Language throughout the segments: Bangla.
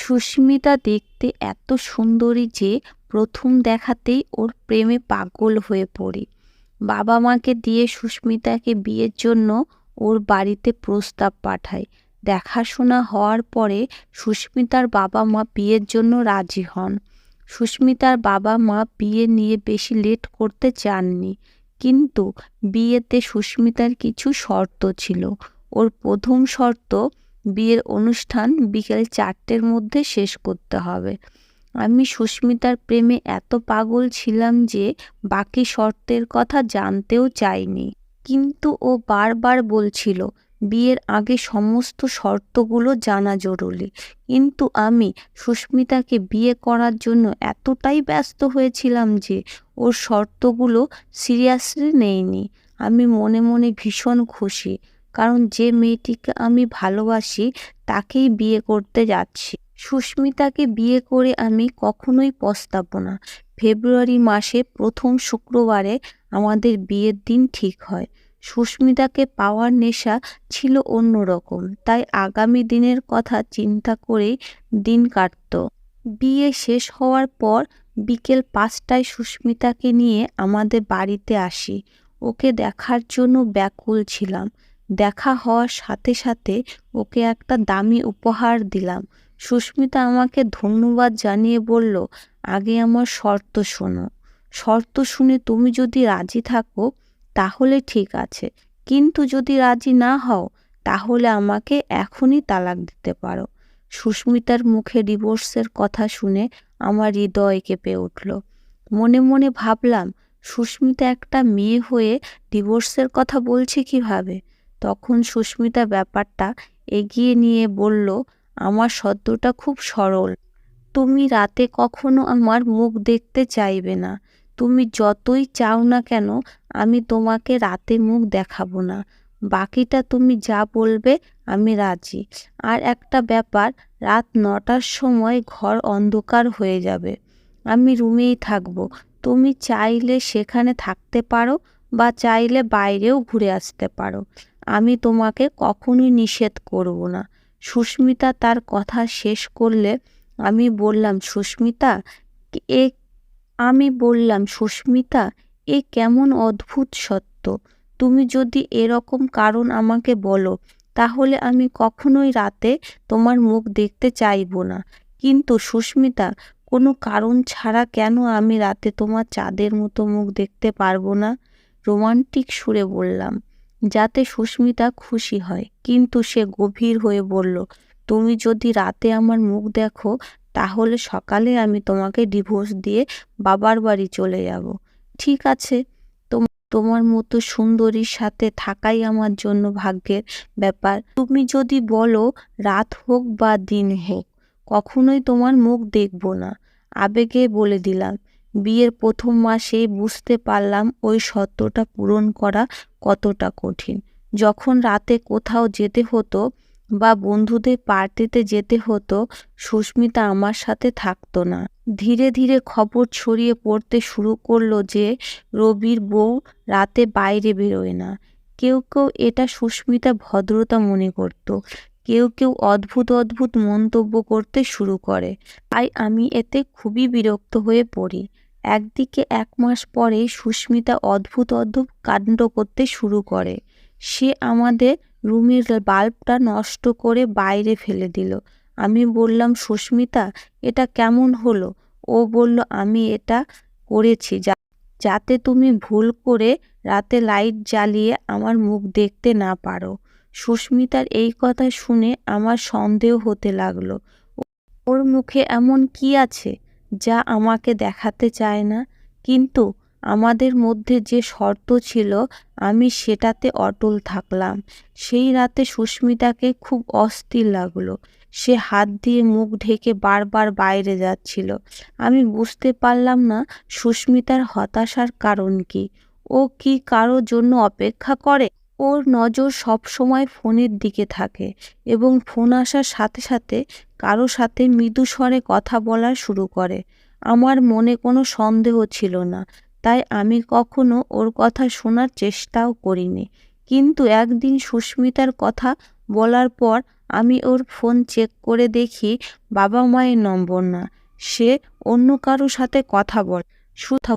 সুস্মিতা দেখতে এত সুন্দরী যে প্রথম দেখাতেই ওর প্রেমে পাগল হয়ে পড়ি। বাবা মাকে দিয়ে সুস্মিতাকে বিয়ের জন্য ওর বাড়িতে প্রস্তাব পাঠায়। দেখাশোনা হওয়ার পরে সুস্মিতার বাবা মা বিয়ের জন্য রাজি হন। সুস্মিতার বাবা মা বিয়ে নিয়ে বেশি লেট করতে চাননি, কিন্তু বিয়েতে সুস্মিতার কিছু শর্ত ছিল। ওর প্রথম শর্ত, বিয়ের অনুষ্ঠান বিকেল 4টের মধ্যে শেষ করতে হবে। আমি সুস্মিতার প্রেমে এত পাগল ছিলাম যে বাকি শর্তের কথা জানতেও চাইনি, কিন্তু ও বারবার বলছিল বিয়ের আগে সমস্ত শর্তগুলো জানা জরুরি। কিন্তু আমি সুস্মিতাকে বিয়ে করার জন্য এতটাই ব্যস্ত হয়েছিলাম যে ওর শর্তগুলো সিরিয়াসলি নেইনি। আমি মনে মনে ভীষণ খুশি, কারণ যে মেয়েটিকে আমি ভালোবাসি তাকেই বিয়ে করতে যাচ্ছি। সুস্মিতাকে বিয়ে করে আমি কখনোই পস্তাবো না। ফেব্রুয়ারি মাসে প্রথম শুক্রবারে আমাদের বিয়ের দিন ঠিক হয়। সুস্মিতাকে পাওয়ার নেশা ছিল অন্যরকম, তাই আগামী দিনের কথা চিন্তা করেই দিন কাটত। বিয়ে শেষ হওয়ার পর বিকেল 5টায় সুস্মিতাকে নিয়ে আমাদের বাড়িতে আসি। ওকে দেখার জন্য ব্যাকুল ছিলাম। দেখা হওয়ার সাথে সাথে ওকে একটা দামি উপহার দিলাম। সুস্মিতা আমাকে ধন্যবাদ জানিয়ে বলল, আগে আমার শর্ত শোনো। শর্ত শুনে তুমি যদি রাজি থাকো তাহলে ঠিক আছে, কিন্তু যদি রাজি না হও তাহলে আমাকে এখনই তালাক দিতে পারো। সুস্মিতার মুখে ডিভোর্সের কথা শুনে আমার হৃদয় কেঁপে উঠল। মনে মনে ভাবলাম, সুস্মিতা একটা মেয়ে হয়ে ডিভোর্সের কথা বলছে কিভাবে? তখন সুস্মিতা ব্যাপারটা এগিয়ে নিয়ে বলল, আমার শর্তটা খুব সরল। তুমি রাতে কখনো আমার মুখ দেখতে চাইবে না। তুমি যতই চাও না কেন আমি তোমাকে রাতে মুখ দেখাবো না। বাকিটা তুমি যা বলবে আমি রাজি। আর একটা ব্যাপার, রাত 9টার সময় ঘর অন্ধকার হয়ে যাবে। আমি রুমেই থাকবো। তুমি চাইলে সেখানে থাকতে পারো বা চাইলে বাইরেও ঘুরে আসতে পারো। আমি তোমাকে কখনোই নিষেধ করব না। সুস্মিতা তার কথা শেষ করলে আমি বললাম, এ সুস্মিতা, এ কেমন অদ্ভুত সত্য। তুমি যদি এরকম কারণ আমাকে বলো তাহলে আমি কখনোই রাতে তোমার মুখ দেখতে চাইবো না। কিন্তু সুস্মিতা, কোনো কারণ ছাড়া কেন আমি রাতে তোমার চাঁদের মতো মুখ দেখতে পারবো না? রোমান্টিক সুরে বললাম, যাতে সুস্মিতা খুশি হয়। কিন্তু সে গভীর হয়ে বলল, তুমি যদি রাতে আমার মুখ দেখো তাহলে সকালে আমি তোমাকে ডিভোর্স দিয়ে বাবার বাড়ি চলে যাব। ঠিক আছে, তোমার মতো সুন্দরীর সাথে থাকাই আমার জন্য ভাগ্যের ব্যাপার। তুমি যদি বলো রাত হোক বা দিন হোক, কখনোই তোমার মুখ দেখব না। আবেগে বলে দিলাম। বিয়ের প্রথম মাসেই বুঝতে পারলাম ওই সত্যটা পূরণ করা কতটা কঠিন। যখন রাতে কোথাও যেতে হতো বা বন্ধুদের পার্টিতে যেতে হতো, সুস্মিতা আমার সাথে থাকতো না। ধীরে ধীরে খবর ছড়িয়ে পড়তে শুরু করলো যে রবির বউ রাতে বাইরে বেরোয় না। কেউ কেউ এটা সুস্মিতা ভদ্রতা মনে করত, কেউ কেউ অদ্ভুত অদ্ভুত মন্তব্য করতে শুরু করে। তাই আমি এতে খুবই বিরক্ত হয়ে পড়ি। একদিকে 1 মাস পরে সুস্মিতা অদ্ভুত অদ্ভুত কাণ্ড করতে শুরু করে। সে আমাদের রুমের বাল্বটা নষ্ট করে বাইরে ফেলে দিল। আমি বললাম, সুস্মিতা, এটা কেমন হলো? ও বলল, আমি এটা করেছি যাতে তুমি ভুল করে রাতে লাইট জ্বালিয়ে আমার মুখ দেখতে না পারো। সুস্মিতার এই কথা শুনে আমার সন্দেহ হতে লাগলো। ওর মুখে এমন কি আছে যা আমাকে দেখাতে চায় না? কিন্তু আমাদের মধ্যে যে শর্ত ছিল আমি সেটাতে অটল থাকলাম। সেই রাতে সুস্মিতাকে খুব অস্থির লাগলো। সে হাত দিয়ে মুখ ঢেকে বারবার বাইরে যাচ্ছিল। আমি বুঝতে পারলাম না সুস্মিতার হতাশার কারণ কি। ও কি কারো জন্য অপেক্ষা করে? ওর নজর সবসময় ফোনের দিকে থাকে এবং ফোন আসার সাথে সাথে কারো সাথে মৃদু স্বরে কথা বলা শুরু করে। আমার মনে কোনো সন্দেহ ছিল না, তাই আমি কখনো ওর কথা শোনার চেষ্টাও করিনি। কিন্তু একদিন সুস্মিতার কথা বলার পর আমি ওর ফোন চেক করে দেখি বাবা মায়ের নম্বর না, সে অন্য কারো সাথে কথা বলে।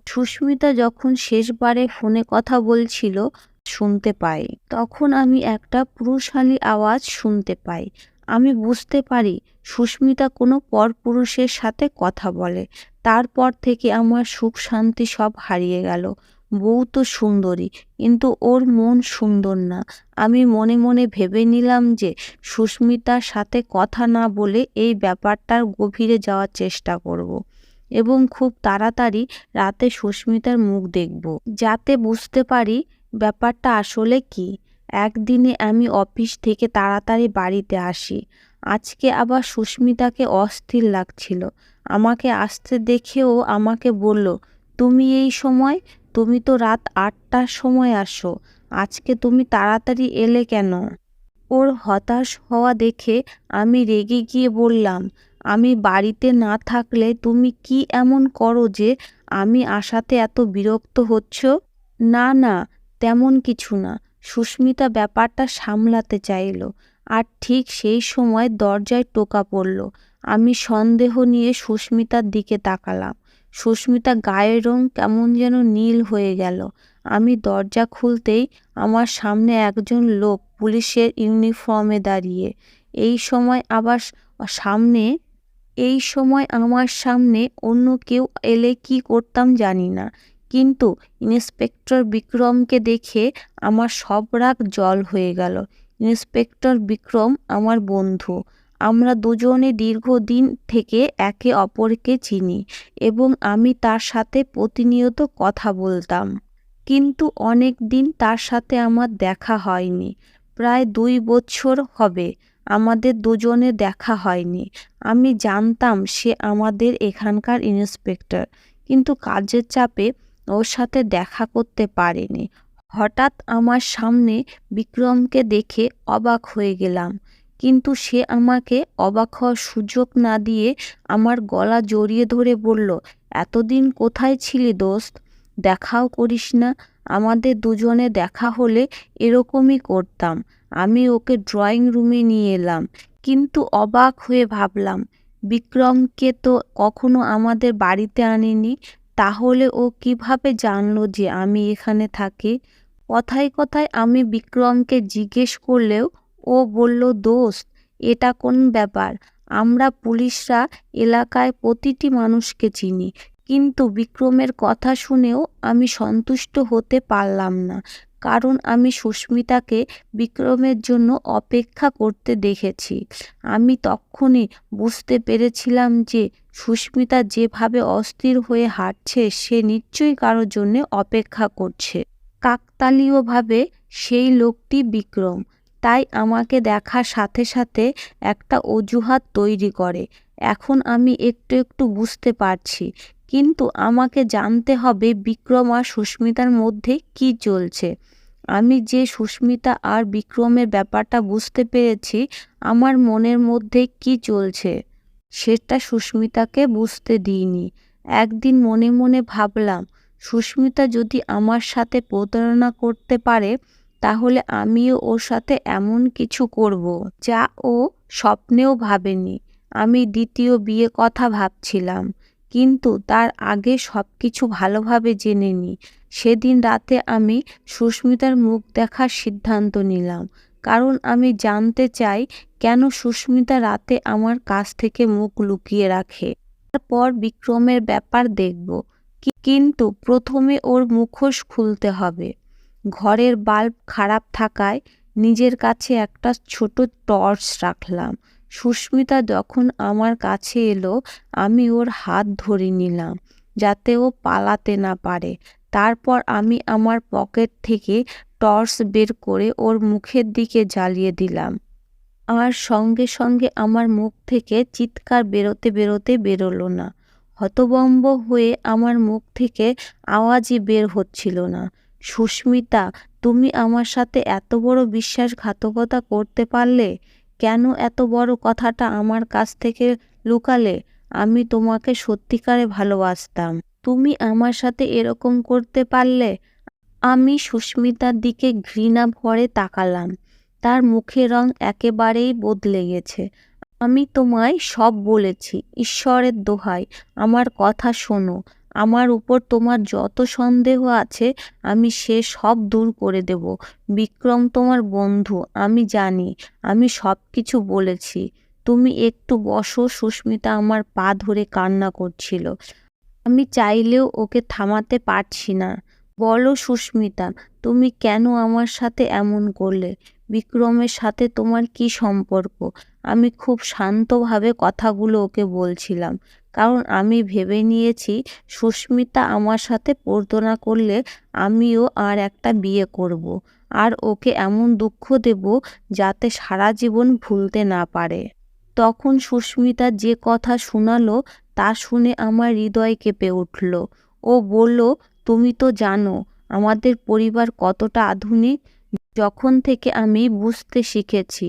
সুস্মিতা যখন শেষবারে ফোনে কথা বলছিল শুনতে পাই, তখন আমি একটা পুরুষালী আওয়াজ শুনতে পাই। আমি বুঝতে পারি সুস্মিতা কোনো পরপুরুষের সাথে কথা বলে। তারপর থেকে আমার সুখ শান্তি সব হারিয়ে গেল। বউ তো সুন্দরী, কিন্তু ওর মন সুন্দর না। আমি মনে মনে ভেবে নিলাম যে সুস্মিতার সাথে কথা না বলে এই ব্যাপারটার গভীরে যাওয়ার চেষ্টা করব এবং খুব তাড়াতাড়ি রাতে সুস্মিতার মুখ দেখব, যাতে বুঝতে পারি ব্যাপারটা আসলে কি। একদিনে আমি অফিস থেকে তাড়াতাড়ি বাড়িতে আসি। আজকে আবার সুস্মিতাকে অস্থির লাগছিল। আমাকে আসতে দেখেও আমাকে বলল, তুমি এই সময়? তুমি তো রাত ৮টার সময় আসো, আজকে তুমি তাড়াতাড়ি এলে কেন? ওর হতাশ হওয়া দেখে আমি রেগে গিয়ে বললাম, আমি বাড়িতে না থাকলে তুমি কি এমন করো যে আমি আসাতে এত বিরক্ত হচ্ছ? না না, তেমন কিছু না। সুস্মিতা ব্যাপারটা সামলাতে চাইল, আর ঠিক সেই সময় দরজায় টোকা পড়ল। আমি সন্দেহ নিয়ে সুস্মিতার দিকে তাকালাম। সুস্মিতা গায়ের রং কেমন যেন নীল হয়ে গেল। আমি দরজা খুলতেই আমার সামনে একজন লোক পুলিশের ইউনিফর্মে দাঁড়িয়ে। এই সময় আবার সামনে আমার সামনে অন্য কেউ এলে কি করতাম জানি না, কিন্তু ইন্সপেক্টর বিক্রমকে দেখে আমার সব রাগ জল হয়ে গেল। ইন্সপেক্টর বিক্রম আমার বন্ধু। আমরা দুজনে দীর্ঘদিন থেকে একে অপরকে চিনি এবং আমি তার সাথে প্রতিনিয়ত কথা বলতাম। কিন্তু অনেক দিন তার সাথে আমার দেখা হয়নি। প্রায় ২ বছর হবে আমাদের দুজনের দেখা হয়নি। আমি জানতাম সে আমাদের এখানকার ইন্সপেক্টর, কিন্তু কাজের চাপে ওর সাথে দেখা করতে পারিনি। হঠাৎ আমার সামনে বিক্রমকে দেখে অবাক হয়ে গেলাম, কিন্তু সে আমাকে অবাক হওয়ার সুযোগ না দিয়ে আমার গলা জড়িয়ে ধরে বলল, এতদিন কোথায় ছিলি দোস্ত? দেখাও করিস না। আমাদের দুজনে দেখা হলে এরকমই করতাম। আমি ওকে ড্রয়িং রুমে নিয়ে এলাম, কিন্তু অবাক হয়ে ভাবলাম, বিক্রমকে তো কখনো আমাদের বাড়িতে আনিনি, তাহলে ও কিভাবে জানলো যে আমি এখানে থাকি? কথায় কথায় আমি বিক্রমকে জিজ্ঞেস করলেও ও বলল, দোস্ত, এটা কোন ব্যাপার? আমরা পুলিশরা এলাকায় প্রতিটি মানুষকে চিনি। কিন্তু বিক্রমের কথা শুনেও আমি সন্তুষ্ট হতে পারলাম না, কারণ আমি সুস্মিতাকে বিক্রমের জন্য অপেক্ষা করতে দেখেছি। আমি তখনই বুঝতে পেরেছিলাম যে সুস্মিতা যেভাবে অস্থির হয়ে হাঁটছে সে নিশ্চয়ই কারোর জন্য অপেক্ষা করছে। কাকতালীয়ভাবে সেই লোকটি বিক্রম। তাই আমাকে দেখার সাথে সাথে একটা অজুহাত তৈরি করে। এখন আমি একটু একটু বুঝতে পারছি, কিন্তু আমাকে জানতে হবে বিক্রম আর সুস্মিতার মধ্যে কি চলছে। আমি যে সুস্মিতা আর বিক্রমের ব্যাপারটা বুঝতে পেরেছি, আমার মনের মধ্যে কি চলছে সেটা সুস্মিতাকে বুঝতে দিইনি। একদিন মনে মনে ভাবলাম, সুস্মিতা যদি আমার সাথে প্রতারণা করতে পারে, তাহলে আমিও ওর সাথে এমন কিছু করব যা ও স্বপ্নেও ভাবেনি। আমি দ্বিতীয় বিয়ে কথা ভাবছিলাম, কিন্তু তার আগে সবকিছু ভালোভাবে জেনে নিই। সেদিন রাতে আমি সুস্মিতার মুখ দেখার সিদ্ধান্ত নিলাম, কারণ আমি জানতে চাই কেন সুস্মিতা রাতে আমার কাছ থেকে মুখ লুকিয়ে রাখে। তারপর বিক্রমের ব্যাপার দেখব, কিন্তু প্রথমে ওর মুখোশ খুলতে হবে। ঘরের বাল্ব খারাপ থাকায় নিজের কাছে একটা ছোট টর্চ রাখলাম। সুস্মিতা যখন আমার কাছে এলো, আমি ওর হাত ধরে নিলাম যাতে ও পালাতে না পারে। তারপর আমি আমার পকেট থেকে টর্চ বের করে ওর মুখের দিকে জ্বালিয়ে দিলাম, আর সঙ্গে সঙ্গে আমার মুখ থেকে চিৎকার বেরোতে বেরোলো না। হতভম্ব হয়ে আমার মুখ থেকে আওয়াজই বের হচ্ছিল না। সুস্মিতা, তুমি আমার সাথে এত বড় বিশ্বাসঘাতকতা করতে পারলে? কেন এত বড় কথাটা আমার কাছ থেকে লুকালে? আমি তোমাকে সত্যিকারে ভালোবাসতাম, তুমি আমার সাথে এরকম করতে পারলে? আমি সুস্মিতার দিকে ঘৃণা ভরে তাকালাম, তার মুখের রং একেবারেই বদলে গেছে। আমি তোমায় সব বলেছি, ঈশ্বরের দোহাই আমার কথা শোনো। আমার উপর তোমার যত সন্দেহ আছে আমি সে সব দূর করে দেব। বিক্রম তোমার বন্ধু, আমি জানি। আমি সব কিছু বলেছি। তুমি একটু বসো। সুস্মিতা আমার পা ধরে কান্না করছিল। আমি চাইলেও ওকে থামাতে পারছি না। বলো সুস্মিতা, তুমি কেন আমার সাথে এমন করলে? বিক্রমের সাথে তোমার কি সম্পর্ক? আমি খুব শান্তভাবে কথাগুলো ওকে বলছিলাম, কারণ আমি ভেবে নিয়েছি সুস্মিতা আমার সাথে পড়তো না করলে আমিও আর একটা বিয়ে করব। আর ওকে এমন দুঃখ দেব যাতে সারা জীবন ভুলতে না পারে। তখন সুস্মিতা যে কথা শোনালো তা শুনে আমার হৃদয় কেঁপে উঠল। ও বলল, তুমি তো জানো আমাদের পরিবার কতটা আধুনিক। যখন থেকে আমি বুঝতে শিখেছি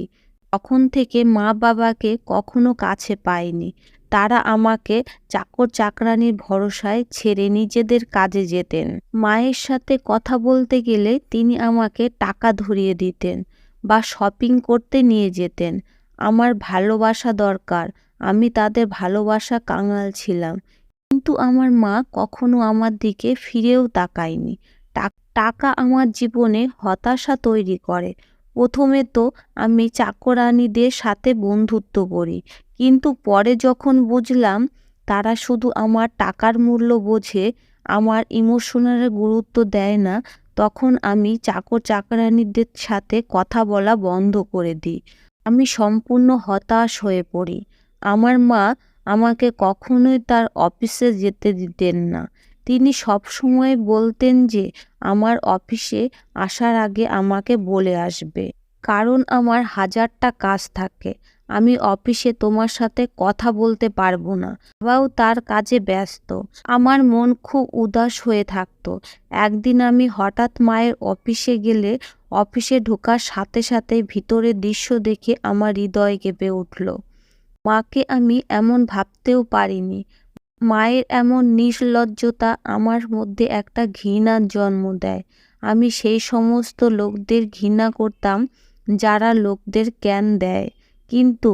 তখন থেকে মা বাবাকে কখনো কাছে পাইনি। তারা আমাকে চাকর চাকরানির ভরসায় ছেড়ে নিজেদের কাজে যেতেন। মায়ের সাথে কথা বলতে গেলে তিনি আমাকে টাকা ধরিয়ে দিতেন বা শপিং করতে নিয়ে যেতেন। আমার ভালোবাসা দরকার, আমি তাদের ভালোবাসা কাঙাল ছিলাম। কিন্তু আমার মা কখনো আমার দিকে ফিরেও তাকায়নি। টাকা আমার জীবনে হতাশা তৈরি করে। প্রথমে তো আমি চাকরানীদের সাথে বন্ধুত্ব করি, কিন্তু পরে যখন বুঝলাম তারা শুধু আমার টাকার মূল্য বোঝে, আমার ইমোশনাল গুরুত্ব দেয় না, তখন আমি চাকর চাকরানীদের সাথে কথা বলা বন্ধ করে দিই। আমি সম্পূর্ণ হতাশ হয়ে পড়ি। আমার মা আমাকে কখনোই তার অফিসে যেতে দিতেন না। তিনি সবসময় বলতেন যে আমার অফিসে আসার আগে আমাকে বলে আসবে, কারণ আমার হাজারটা কাজ থাকে। আমি অফিসে তোমার সাথে কথা বলতে পারবো না। বাবাও তার কাজে ব্যস্ত। আমার মন খুব উদাস হয়ে থাকতো। একদিন আমি হঠাৎ মায়ের অফিসে গেলে অফিসে ঢোকার সাথে সাথে ভিতরের দৃশ্য দেখে আমার হৃদয় কেঁপে উঠল। মাকে আমি এমন ভাবতেও পারিনি। মায়ের এমন নির্লজ্জতা আমার মধ্যে একটা ঘৃণার জন্ম দেয়। আমি সেই সমস্ত লোকদের ঘৃণা করতাম যারা লোকদের জ্ঞান দেয়, কিন্তু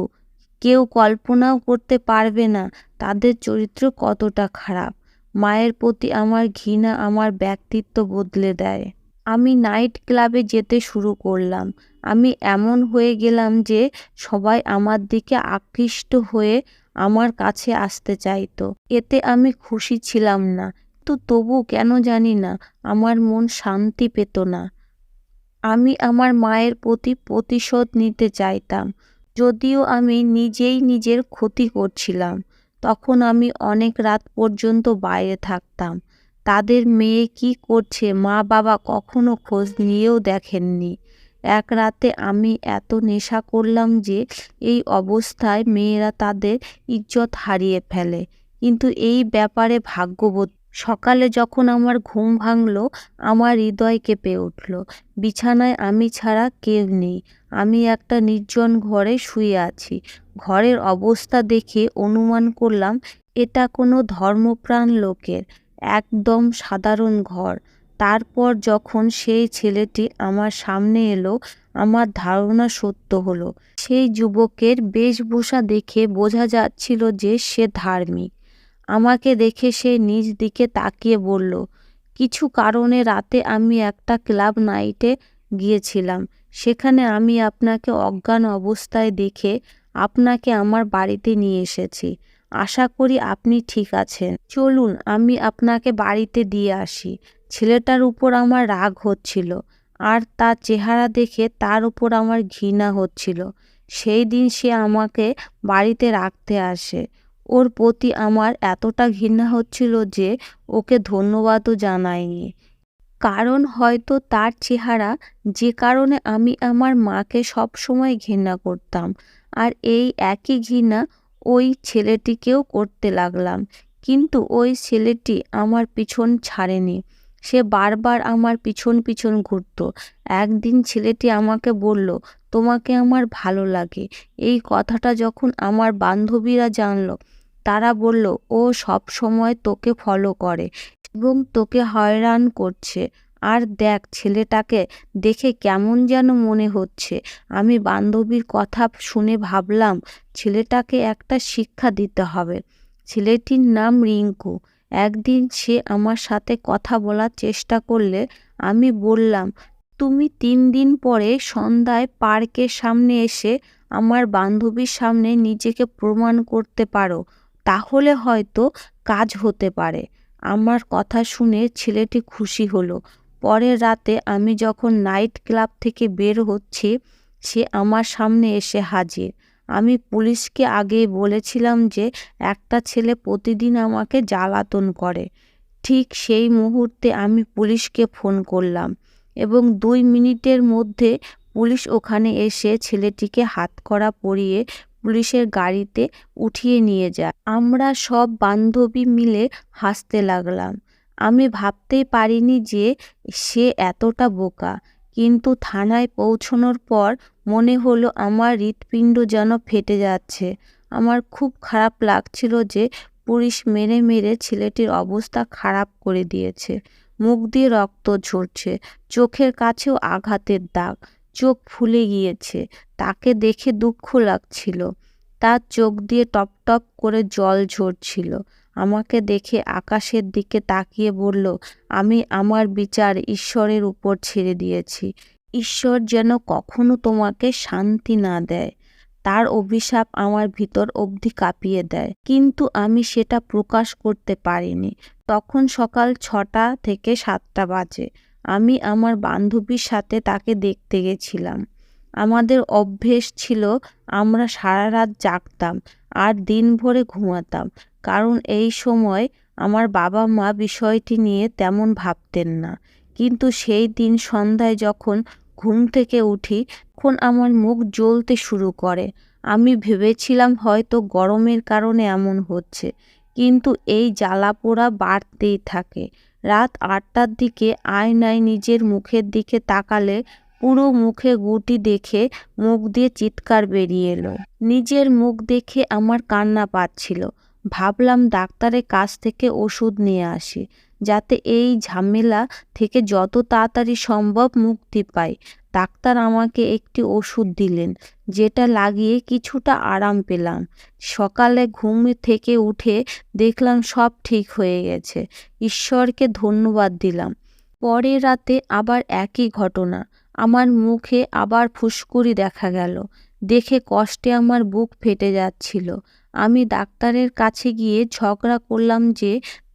কেউ কল্পনাও করতে পারবে না তাদের চরিত্র কতটা খারাপ। মায়ের প্রতি আমার ঘৃণা আমার ব্যক্তিত্ব বদলে দেয়। আমি নাইট ক্লাবে যেতে শুরু করলাম। আমি এমন হয়ে গেলাম যে সবাই আমার দিকে আকৃষ্ট হয়ে আমার কাছে আসতে চাইতো। এতে আমি খুশি ছিলাম না, কিন্তু তবু কেন জানি না আমার মন শান্তি পেত না। আমি আমার মায়ের প্রতি প্রতিশোধ নিতে চাইতাম, যদিও আমি নিজেই নিজের ক্ষতি করছিলাম। তখন আমি অনেক রাত পর্যন্ত বাইরে থাকতাম। তাদের মেয়ে কি করছে মা বাবা কখনো খোঁজ নিয়েও দেখেননি। এক রাতে আমি এত নেশা করলাম যে এই অবস্থায় মেয়েরা তাদের ইজ্জত হারিয়ে ফেলে, কিন্তু এই ব্যাপারে ভাগ্যবতী। সকালে যখন আমার ঘুম ভাঙল, আমার হৃদয় কেঁপে উঠল। বিছানায় আমি ছাড়া কেউ নেই। আমি একটা নির্জন ঘরে শুয়ে আছি। ঘরের অবস্থা দেখে অনুমান করলাম এটা কোনো ধর্মপ্রাণ লোকের, একদম সাধারণ ঘর। তারপর যখন সেই ছেলেটি আমার সামনে এলো, আমার ধারণা সত্য হলো। সেই যুবকের বেশভূষা দেখে বোঝা যাচ্ছিল যে সে ধার্মিক। আমাকে দেখে সে নিজ দিকে তাকিয়ে বলল, কিছু কারণে রাতে আমি একটা ক্লাব নাইটে গিয়েছিলাম। সেখানে আমি আপনাকে অজ্ঞান অবস্থায় দেখে আপনাকে আমার বাড়িতে নিয়ে এসেছি। আশা করি আপনি ঠিক আছেন। চলুন আমি আপনাকে বাড়িতে দিয়ে আসি। ছেলেটার উপর আমার রাগ হচ্ছিল, আর তার চেহারা দেখে তার উপর আমার ঘৃণা হচ্ছিল। সেই দিন সে আমাকে বাড়িতে রাখতে আসে। ওর প্রতি আমার এতটা ঘৃণা হচ্ছিল যে ওকে ধন্যবাদও জানাইনি। কারণ হয়তো তার চেহারা, যে কারণে আমি আমার মাকে সবসময় ঘৃণা করতাম। আর এই একই ঘৃণা ওই ছেলেটিকেও করতে লাগলাম। কিন্তু ওই ছেলেটি আমার পিছন ছাড়েনি। সে বারবার আমার পিছন পিছন ঘুরতো। একদিন ছেলেটি আমাকে বলল, তোমাকে আমার ভালো লাগে। এই কথাটা যখন আমার বান্ধবীরা জানলো, তারা বলল ও সব সময় তোকে ফলো করে এবং তোকে হয়রান করছে। আর দেখ ছেলেটাকে দেখে কেমন যেন মনে হচ্ছে। আমি বান্ধবীর কথা শুনে ভাবলাম ছেলেটাকে একটা শিক্ষা দিতে হবে। ছেলেটির নাম রিঙ্কু। একদিন সে আমার সাথে কথা বলার চেষ্টা করলে আমি বললাম, তুমি 3 দিন পরে সন্ধ্যায় পার্কের সামনে এসে আমার বান্ধবীর সামনে নিজেকে প্রমাণ করতে পারো, তাহলে হয়তো কাজ হতে পারে। আমার কথা শুনে ছেলেটি খুশি হলো। পরের রাতে আমি যখন নাইট ক্লাব থেকে বের হচ্ছি, সে আমার সামনে এসে হাজির। আমি পুলিশকে আগেই বলেছিলাম যে একটা ছেলে প্রতিদিন আমাকে জ্বালাতন করে। ঠিক সেই মুহূর্তে আমি পুলিশকে ফোন করলাম এবং 2 মিনিটের মধ্যে পুলিশ ওখানে এসে ছেলেটিকে হাতকড়া পরিয়ে পুলিশের গাড়িতে উঠিয়ে নিয়ে যায়। আমরা সব বান্ধবী মিলে হাসতে লাগলাম। আমি ভাবতেই পারিনি যে সে এতটা বোকা। কিন্তু থানায় পৌঁছানোর পর মনে হলো আমার হৃৎপিণ্ড যেন ফেটে যাচ্ছে। আমার খুব খারাপ লাগছিল যে পুলিশ মেরে মেরে ছেলেটির অবস্থা খারাপ করে দিয়েছে। মুখ দিয়ে রক্ত ঝরছে, চোখের কাছেও আঘাতের দাগ, চোখ ফুলে গিয়েছে। তাকে দেখে দুঃখ লাগছিল। তার চোখ দিয়ে টপ টপ করে জল ঝরছিল। আমাকে দেখে আকাশের দিকে তাকিয়ে বলল, আমি আমার বিচার ঈশ্বরের উপর ছেড়ে দিয়েছি। ঈশ্বর যেন কখনো তোমাকে শান্তি না দেয়। তার অভিশাপ আমার ভিতর অবধি কাঁপিয়ে দেয়, কিন্তু আমি সেটা প্রকাশ করতে পারিনি। তখন সকাল 6টা থেকে 7টা বাজে। আমি আমার বান্ধবীর সাথে তাকে দেখতে গেছিলাম। আমাদের অভ্যেস ছিল আমরা সারা রাত জাগতাম আর দিনভরে ঘুমাতাম, কারণ এই সময় আমার বাবা মা বিষয়টি নিয়ে তেমন ভাবতেন না। কিন্তু সেই দিন সন্ধ্যায় যখন ঘুম থেকে উঠি, তখন আমার মুখ জ্বলতে শুরু করে। আমি ভেবেছিলাম হয়তো গরমের কারণে এমন হচ্ছে, কিন্তু এই জ্বালাপোড়া বাড়তেই থাকে। রাত 8টার দিকে আয়নায় নিজের মুখের দিকে তাকালে পুরো মুখে গুটি দেখে মুখ দিয়ে চিৎকার বেরিয়ে এলো। নিজের মুখ দেখে আমার কান্না পাচ্ছিল। ভাবলাম ডাক্তারের কাছ থেকে ওষুধ নিয়ে আসি, যাতে এই ঝামেলা থেকে যত তাড়াতাড়ি সম্ভব মুক্তি পাই। ডাক্তার আমাকে একটি ওষুধ দিলেন, যেটা লাগিয়ে কিছুটা আরাম পেলাম। সকালে ঘুম থেকে উঠে দেখলাম সব ঠিক হয়ে গেছে। ঈশ্বরকে ধন্যবাদ দিলাম। পরের রাতে আবার একই ঘটনা। আমার মুখে আবার ফুসকুড়ি দেখা গেল। দেখে কষ্টে আমার বুক ফেটে যাচ্ছিল। আমি ডাক্তারের কাছে গিয়ে ঝগড়া করলাম যে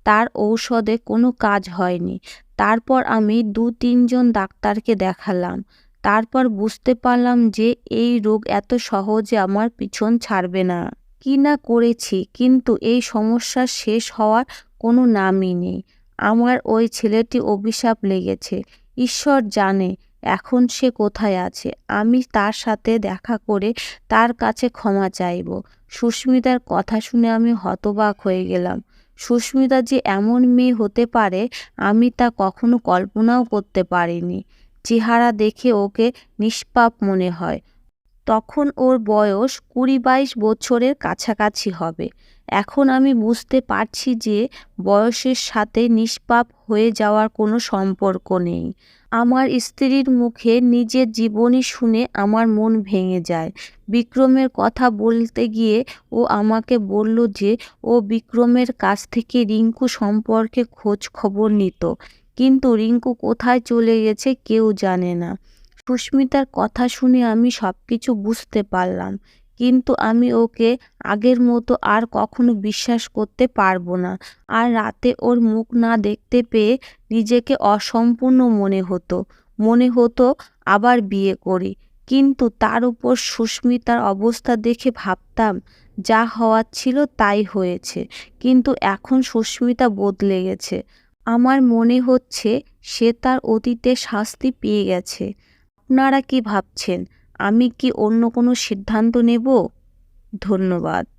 তার ঔষধে কোনো কাজ হয়নি। তারপর আমি 2-3 জন ডাক্তারকে দেখালাম। তারপর বুঝতে পারলাম যে এই রোগ এত সহজে আমার পিছন ছাড়বে না। কি না করেছি, কিন্তু এই সমস্যার শেষ হওয়ার কোনো নামই নেই। আমার ওই ছেলেটি অভিশাপ লেগেছে। ঈশ্বর জানে এখন সে কোথায় আছে। আমি তার সাথে দেখা করে তার কাছে ক্ষমা চাইব। সুস্মিতার কথা শুনে আমি হতবাক হয়ে গেলাম। সুস্মিতা যে এমন মেয়ে হতে পারে আমি তা কখনো কল্পনাও করতে পারিনি। চেহারা দেখে ওকে নিষ্পাপ মনে হয়। তখন ওর বয়স 20-22 বছরের কাছাকাছি হবে। এখন আমি বুঝতে পারছি যে বয়সের সাথে নিষ্পাপ হয়ে যাওয়ার কোনো সম্পর্ক নেই। আমার স্ত্রীর মুখে নিজের জীবনী শুনে আমার মন ভেঙে যায়। বিক্রমের কথা বলতে গিয়ে ও আমাকে বলল যে ও বিক্রমের কাছ থেকে রিঙ্কু সম্পর্কে খোঁজ খবর নিত, কিন্তু রিঙ্কু কোথায় চলে গেছে কেউ জানে না। সুস্মিতার কথা শুনে আমি সবকিছু বুঝতে পারলাম, কিন্তু আমি ওকে আগের মতো আর কখনো বিশ্বাস করতে পারবো না। আর রাতে ওর মুখ না দেখতে পেয়ে নিজেকে অসম্পূর্ণ মনে হতো আবার বিয়ে করি। কিন্তু তার উপর সুস্মিতার অবস্থা দেখে ভাবতাম যা হওয়ার ছিল তাই হয়েছে। কিন্তু এখন সুস্মিতা বদলে গেছে। আমার মনে হচ্ছে সে তার অতীতে শাস্তি পেয়ে গেছে। আপনারা কি ভাবছেন? আমি কি অন্য কোনো সিদ্ধান্ত নেব? ধন্যবাদ।